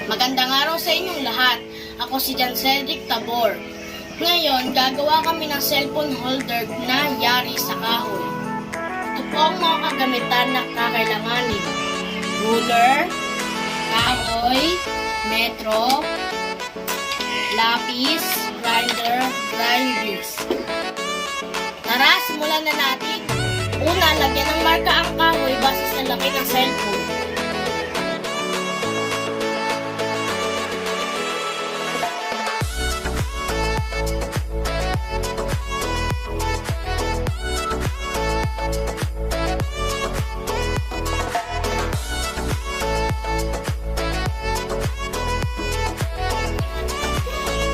Magandang araw sa inyong lahat. Ako si Czedrick. Ngayon, gagawa kami ng cellphone holder na yari sa kahoy. Ito po ang mga kagamitan na kakailanganin. Ruler, kahoy, metro, lapis, grinder, grindings. Tara, simulan na natin. Una, lagyan ng marka ang kahoy base sa laki ng cellphone.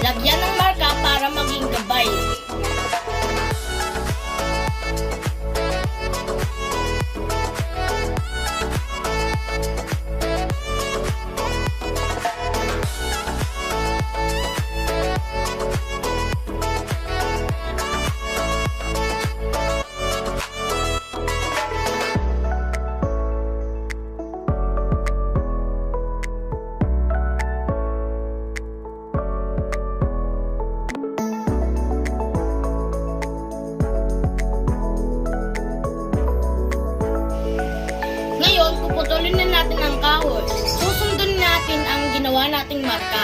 Lagyan ng marka para maging gabay. Ngayon, puputulin na natin ang kahoy. Susundin natin ang ginawa nating marka.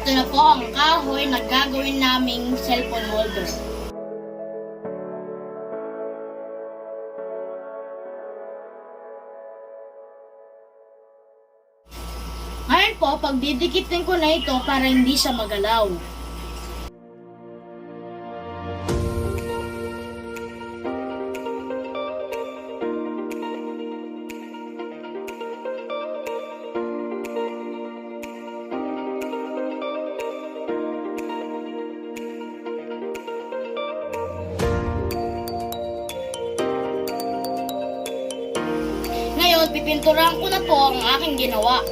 Ito na po ang kahoy na gagawin naming cellphone holder. Ngayon po, pagdidikitin ko na ito para hindi siya magalaw. Ngayon, pipinturahan ko na po ang aking ginawa.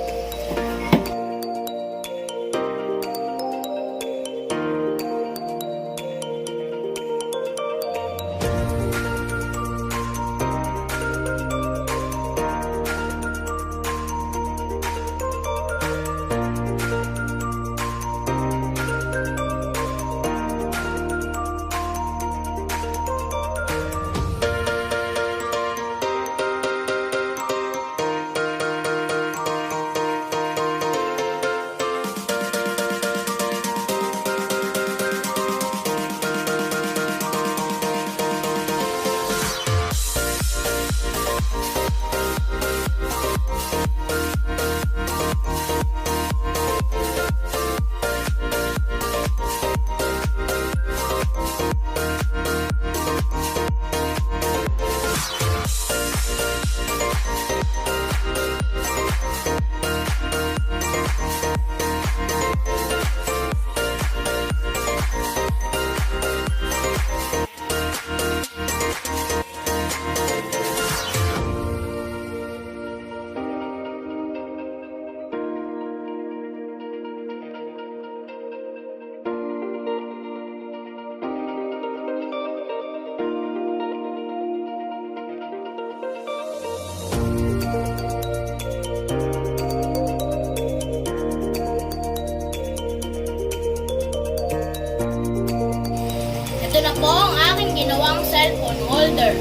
na po ang aking ginawang cellphone holder.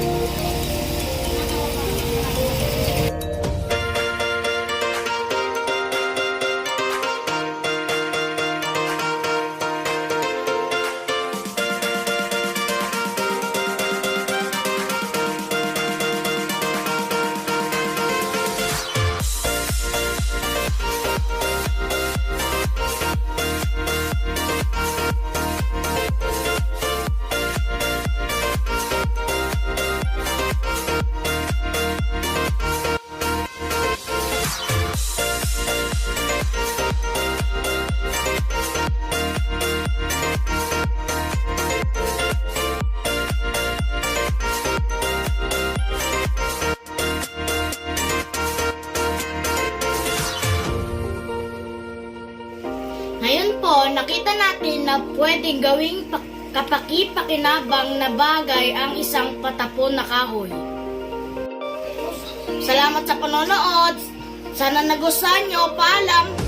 Ngayon po, nakita natin na pwedeng gawing kapaki-pakinabang na bagay ang isang patapon na kahoy. Salamat sa panonood. Sana nagustuhan nyo. Paalam!